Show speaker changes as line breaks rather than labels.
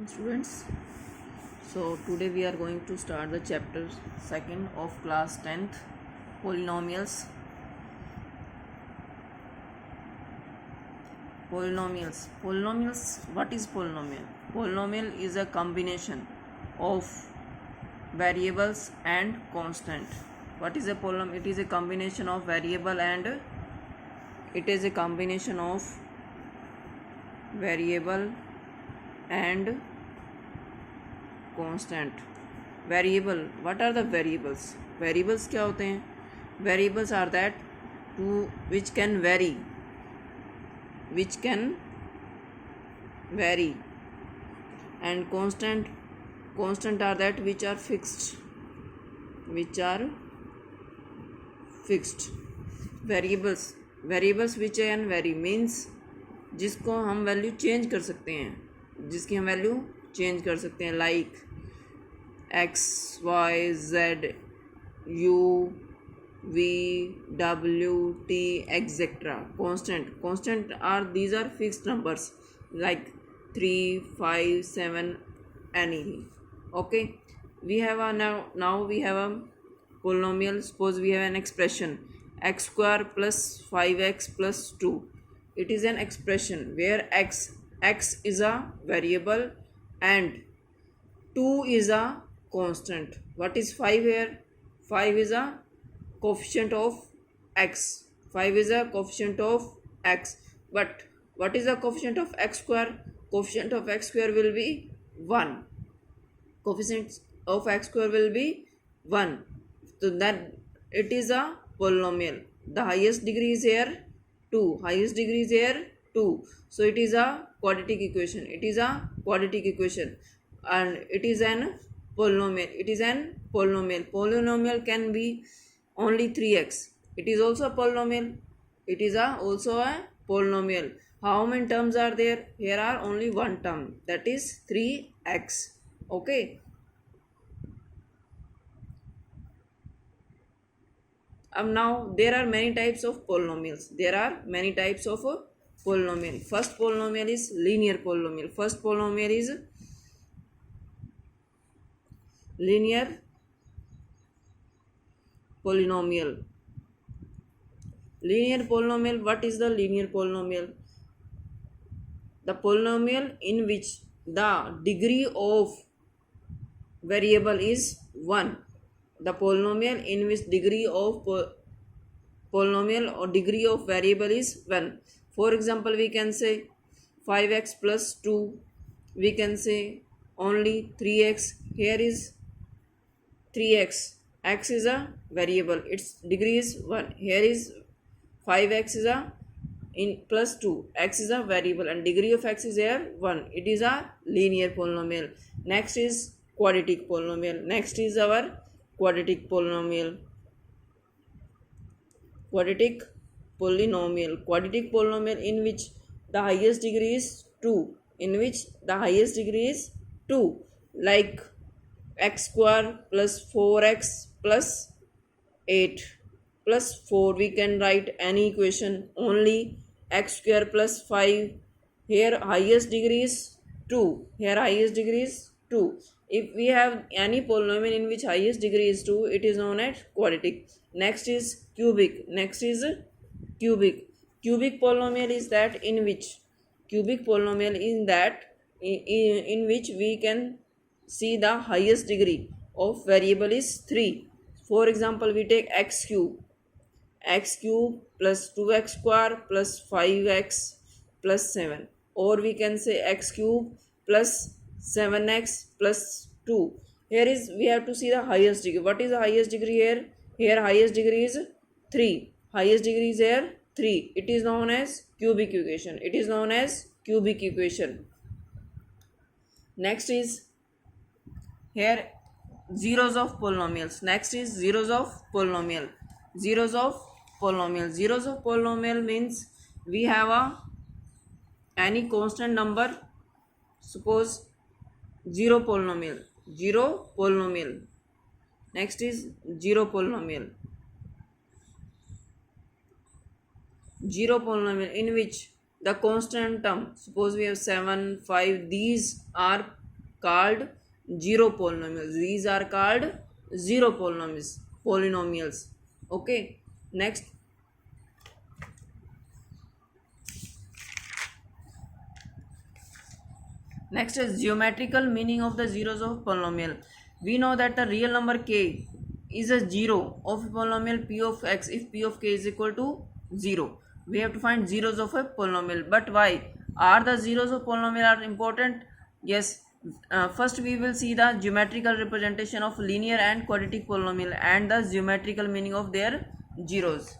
Students, so today we are going to start the chapter 2nd of class 10th, polynomials. What is polynomial? Polynomial is a combination of variables and constant. What is a polynomial? It is a combination of variable and constant. Variable, what are the variables? Variables क्या होते हैं? Variables are that which can vary, and constant are that which are fixed. Variables which can vary means जिसको हम value change कर सकते हैं, like x, y, z, u, v, w, t, etc. Constant are these are fixed numbers like 3, 5, 7, anything. Okay, we have now we have a polynomial. Suppose we have an expression x square plus 5x plus 2. It is an expression where x is a variable and 2 is a constant. What is 5 here? 5 is a coefficient of x. But what is the coefficient of x square? Coefficient of x square will be 1. So that it is a polynomial. The highest degree is here 2. So it is a quadratic equation. And it is an polynomial. Polynomial can be only 3x. It is also a polynomial. How many terms are there? Here are only one term, that is 3x. Okay. Now there are many types of polynomials. First polynomial is linear polynomial. Linear polynomial. What is the linear polynomial? The polynomial in which the degree of variable is 1. The polynomial in which degree of polynomial or degree of variable is 1. For example, we can say 5x plus 2. We can say only 3x. Here is 3x. X is a variable. Its degree is 1. Here is 5x is a in plus 2. X is a variable and degree of x is here 1. It is a linear polynomial. Next is quadratic polynomial. Quadratic polynomial in which the highest degree is 2. Like x square plus 4x plus 8 plus 4. We can write any equation only x square plus 5. Here highest degree is 2. If we have any polynomial in which highest degree is 2, it is known as quadratic. Next is cubic. Cubic polynomial is that in which we can see the highest degree of variable is 3. For example, we take x cube plus 2x square plus 5x plus 7, or we can say x cube plus 7x plus 2. Here is we have to see the highest degree. What is the highest degree here? Here highest degree is 3. It is known as cubic equation. Next is here zeros of polynomials. Zeros of polynomial means we have any constant number. Suppose zero polynomial. Next is zero polynomial. Zero polynomial in which the constant term, suppose we have 7, 5, these are called zero polynomials. These are called zero polynomials. Okay, next. Next is geometrical meaning of the zeros of polynomial. We know that the real number k is a zero of polynomial p of x if p of k is equal to 0. We have to find zeros of a polynomial. But why? Are the zeros of polynomial are important? Yes. First we will see the geometrical representation of linear and quadratic polynomial and the geometrical meaning of their zeros.